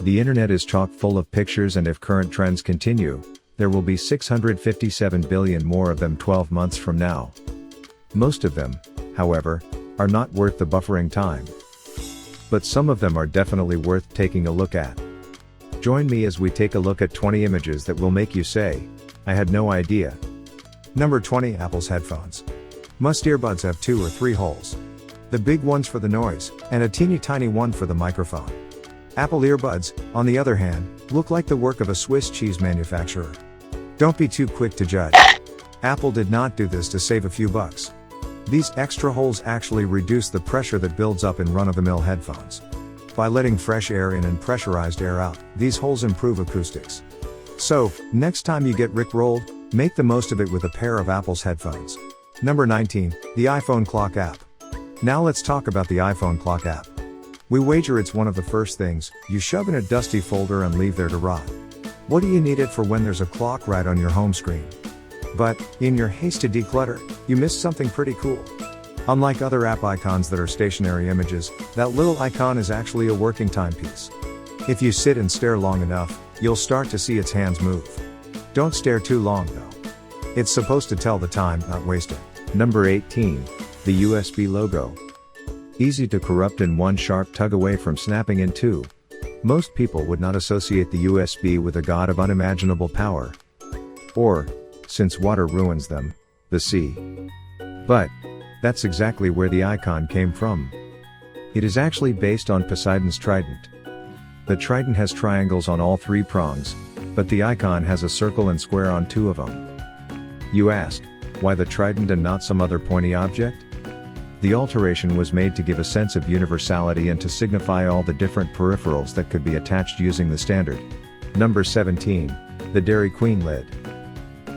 The internet is chock full of pictures, and if current trends continue, there will be 657 billion more of them 12 months from now. Most of them, however, are not worth the buffering time. But some of them are definitely worth taking a look at. Join me as we take a look at 20 images that will make you say, I had no idea. Number 20. Apple's headphones. Most earbuds have 2 or 3 holes. The big one's for the noise, and a teeny tiny one for the microphone. Apple earbuds, on the other hand, look like the work of a Swiss cheese manufacturer. Don't be too quick to judge. Apple did not do this to save a few bucks. These extra holes actually reduce the pressure that builds up in run-of-the-mill headphones. By letting fresh air in and pressurized air out, these holes improve acoustics. So, next time you get rickrolled, make the most of it with a pair of Apple's headphones. Number 19. The iPhone Clock app. Now let's talk about the iPhone Clock app. We wager it's one of the first things you shove in a dusty folder and leave there to rot. What do you need it for when there's a clock right on your home screen? But, in your haste to declutter, you missed something pretty cool. Unlike other app icons that are stationary images, that little icon is actually a working timepiece. If you sit and stare long enough, you'll start to see its hands move. Don't stare too long though. It's supposed to tell the time, not waste it. Number 18. The USB logo. Easy to corrupt and one sharp tug away from snapping in two. Most people would not associate the USB with a god of unimaginable power. Or, since water ruins them, the sea. But, that's exactly where the icon came from. It is actually based on Poseidon's trident. The trident has triangles on all 3 prongs, but the icon has a circle and square on 2 of them. You ask, why the trident and not some other pointy object? The alteration was made to give a sense of universality and to signify all the different peripherals that could be attached using the standard. Number 17. The Dairy Queen lid.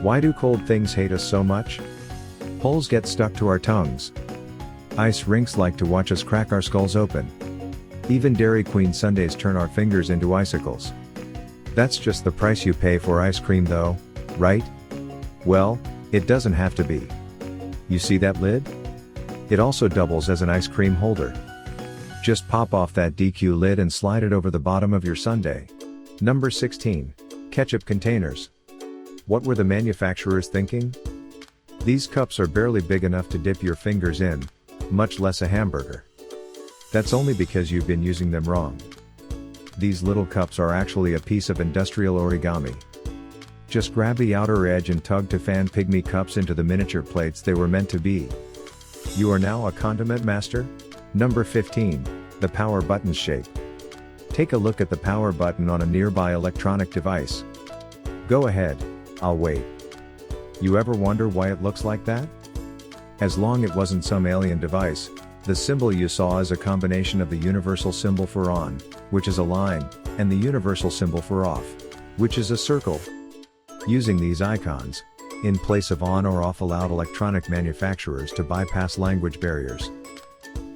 Why do cold things hate us so much? Holes get stuck to our tongues. Ice rinks like to watch us crack our skulls open. Even Dairy Queen sundaes turn our fingers into icicles. That's just the price you pay for ice cream though, right? Well, it doesn't have to be. You see that lid? It also doubles as an ice cream holder. Just pop off that DQ lid and slide it over the bottom of your sundae. Number 16. Ketchup containers. What were the manufacturers thinking? These cups are barely big enough to dip your fingers in, much less a hamburger. That's only because you've been using them wrong. These little cups are actually a piece of industrial origami. Just grab the outer edge and tug to fan pygmy cups into the miniature plates they were meant to be. You are now a condiment master? Number 15. The power button's shape. Take a look at the power button on a nearby electronic device. Go ahead, I'll wait. You ever wonder why it looks like that? As long it wasn't some alien device, the symbol you saw is a combination of the universal symbol for on, which is a line, and the universal symbol for off, which is a circle. Using these icons, in place of on or off, allowed electronic manufacturers to bypass language barriers.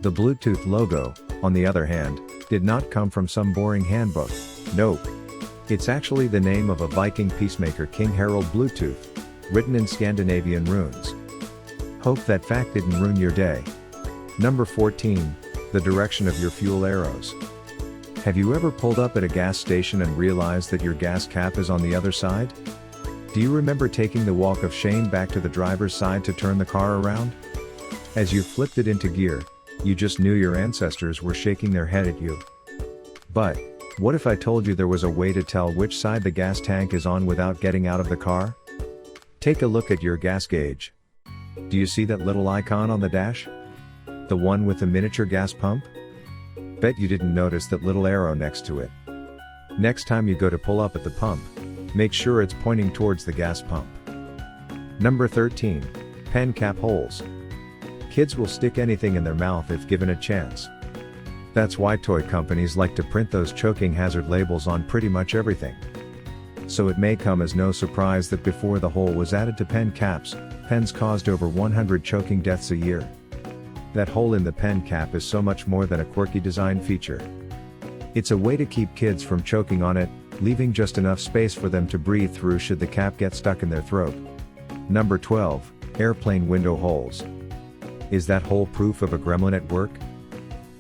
The Bluetooth logo, on the other hand, did not come from some boring handbook. Nope. It's actually the name of a Viking peacemaker, King Harald Bluetooth, written in Scandinavian runes. Hope that fact didn't ruin your day. Number 14. The direction of your fuel arrows. Have you ever pulled up at a gas station and realized that your gas cap is on the other side? Do you remember taking the walk of shame back to the driver's side to turn the car around? As you flipped it into gear, you just knew your ancestors were shaking their head at you. But, what if I told you there was a way to tell which side the gas tank is on without getting out of the car? Take a look at your gas gauge. Do you see that little icon on the dash? The one with the miniature gas pump? Bet you didn't notice that little arrow next to it. Next time you go to pull up at the pump, make sure it's pointing towards the gas pump. Number 13. Pen cap holes. Kids will stick anything in their mouth if given a chance. That's why toy companies like to print those choking hazard labels on pretty much everything. So it may come as no surprise that before the hole was added to pen caps, pens caused over 100 choking deaths a year. That hole in the pen cap is so much more than a quirky design feature. It's a way to keep kids from choking on it, leaving just enough space for them to breathe through should the cap get stuck in their throat. Number 12. Airplane window holes. Is that hole proof of a gremlin at work?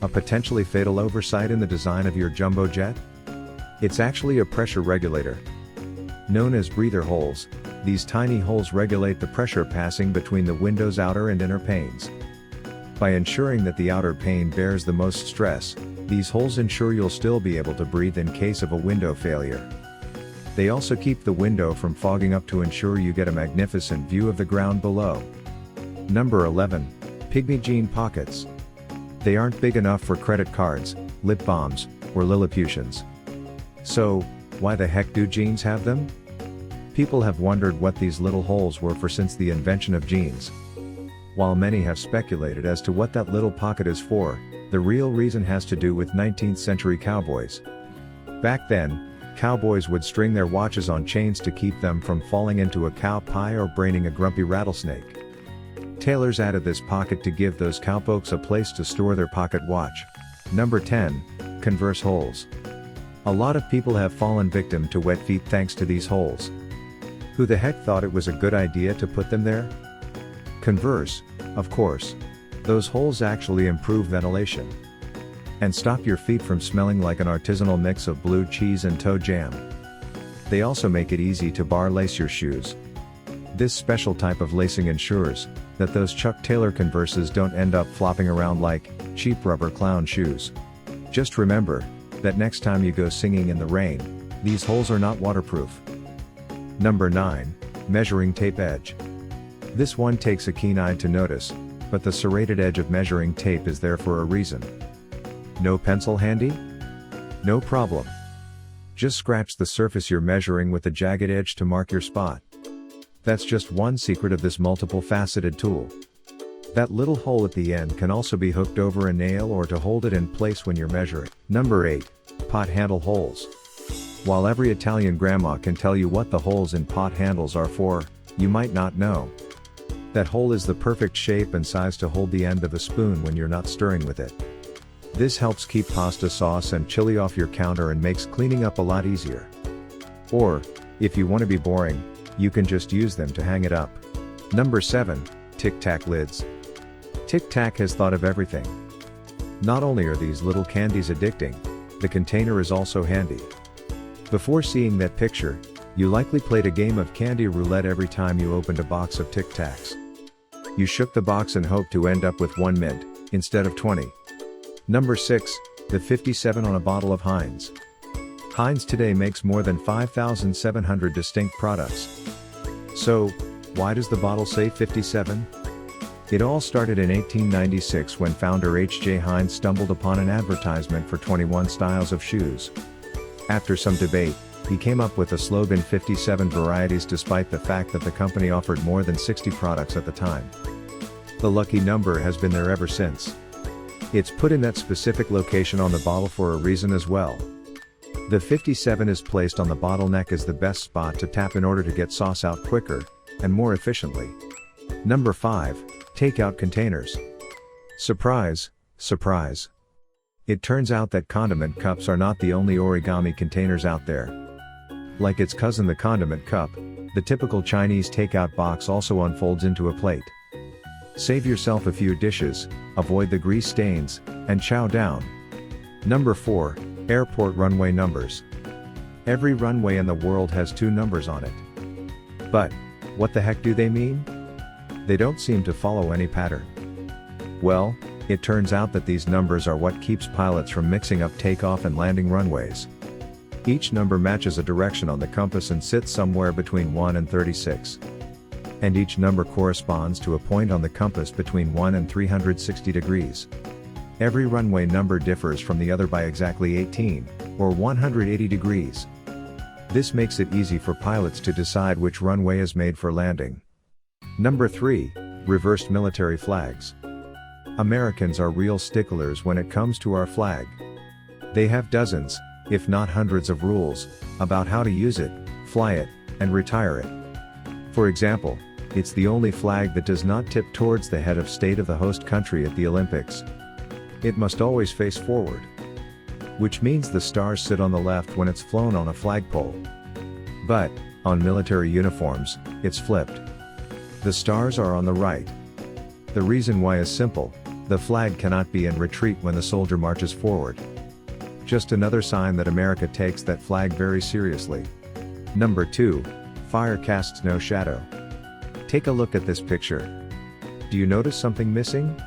A potentially fatal oversight in the design of your jumbo jet? It's actually a pressure regulator. Known as breather holes, these tiny holes regulate the pressure passing between the window's outer and inner panes. By ensuring that the outer pane bears the most stress, these holes ensure you'll still be able to breathe in case of a window failure. They also keep the window from fogging up to ensure you get a magnificent view of the ground below. Number 11. Pygmy Jean Pockets. They aren't big enough for credit cards, lip balms, or Lilliputians. So, why the heck do jeans have them? People have wondered what these little holes were for since the invention of jeans. While many have speculated as to what that little pocket is for, the real reason has to do with 19th century cowboys. Back then, cowboys would string their watches on chains to keep them from falling into a cow pie or braining a grumpy rattlesnake. Tailors added this pocket to give those cowpokes a place to store their pocket watch. Number 10. Converse holes. A lot of people have fallen victim to wet feet thanks to these holes. Who the heck thought it was a good idea to put them there? Converse, of course. Those holes actually improve ventilation and stop your feet from smelling like an artisanal mix of blue cheese and toe jam. They also make it easy to bar lace your shoes. This special type of lacing ensures that those Chuck Taylor Converses don't end up flopping around like cheap rubber clown shoes. Just remember that next time you go singing in the rain, these holes are not waterproof. Number 9. Measuring tape edge. This one takes a keen eye to notice, but the serrated edge of measuring tape is there for a reason. No pencil handy? No problem. Just scratch the surface you're measuring with the jagged edge to mark your spot. That's just one secret of this multiple-faceted tool. That little hole at the end can also be hooked over a nail or to hold it in place when you're measuring. Number 8. Pot handle holes. While every Italian grandma can tell you what the holes in pot handles are for, you might not know. That hole is the perfect shape and size to hold the end of a spoon when you're not stirring with it. This helps keep pasta sauce and chili off your counter and makes cleaning up a lot easier. Or, if you want to be boring, you can just use them to hang it up. Number 7. Tic Tac lids. Tic Tac has thought of everything. Not only are these little candies addicting, the container is also handy. Before seeing that picture, you likely played a game of candy roulette every time you opened a box of Tic Tacs. You shook the box and hoped to end up with 1 mint, instead of 20. Number 6. The 57 on a bottle of Heinz. Heinz today makes more than 5,700 distinct products. So, why does the bottle say 57? It all started in 1896 when founder H.J. Heinz stumbled upon an advertisement for 21 styles of shoes. After some debate, he came up with the slogan 57 varieties despite the fact that the company offered more than 60 products at the time. The lucky number has been there ever since. It's put in that specific location on the bottle for a reason as well. The 57 is placed on the bottleneck as the best spot to tap in order to get sauce out quicker and more efficiently. Number 5. Takeout containers. Surprise, surprise. It turns out that condiment cups are not the only origami containers out there. Like its cousin the condiment cup, the typical Chinese takeout box also unfolds into a plate. Save yourself a few dishes, avoid the grease stains, and chow down. Number 4. Airport runway numbers. Every runway in the world has 2 numbers on it. But, what the heck do they mean? They don't seem to follow any pattern. Well, it turns out that these numbers are what keeps pilots from mixing up takeoff and landing runways. Each number matches a direction on the compass and sits somewhere between 1 and 36. And each number corresponds to a point on the compass between 1 and 360 degrees. Every runway number differs from the other by exactly 18, or 180 degrees. This makes it easy for pilots to decide which runway is made for landing. Number 3. Reversed military flags. Americans are real sticklers when it comes to our flag. They have dozens, if not hundreds of rules, about how to use it, fly it, and retire it. For example, it's the only flag that does not tip towards the head of state of the host country at the Olympics. It must always face forward. Which means the stars sit on the left when it's flown on a flagpole. But, on military uniforms, it's flipped. The stars are on the right. The reason why is simple: the flag cannot be in retreat when the soldier marches forward. Just another sign that America takes that flag very seriously. Number 2. Fire casts no shadow. Take a look at this picture. Do you notice something missing?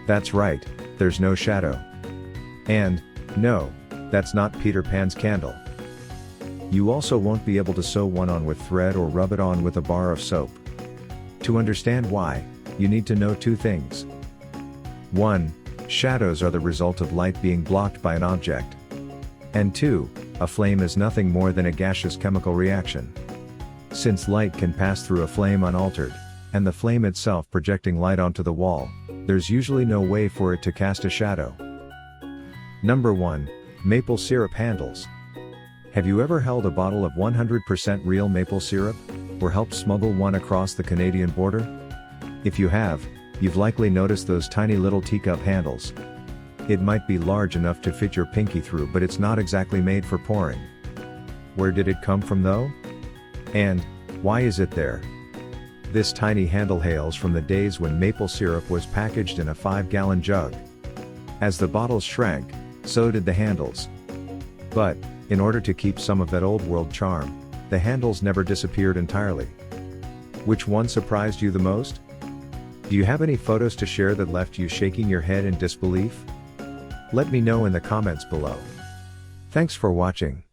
That's right, there's no shadow. And, no, that's not Peter Pan's candle. You also won't be able to sew one on with thread or rub it on with a bar of soap. To understand why, you need to know 2 things. 1. Shadows are the result of light being blocked by an object. And 2. A flame is nothing more than a gaseous chemical reaction. Since light can pass through a flame unaltered, and the flame itself projecting light onto the wall, there's usually no way for it to cast a shadow. Number 1. Maple syrup handles. Have you ever held a bottle of 100% real maple syrup, or helped smuggle one across the Canadian border? If you have, you've likely noticed those tiny little teacup handles. It might be large enough to fit your pinky through, but it's not exactly made for pouring. Where did it come from though? And, why is it there? This tiny handle hails from the days when maple syrup was packaged in a 5-gallon jug. As the bottles shrank, so did the handles. But, in order to keep some of that old world charm, the handles never disappeared entirely. Which one surprised you the most? Do you have any photos to share that left you shaking your head in disbelief? Let me know in the comments below. Thanks for watching.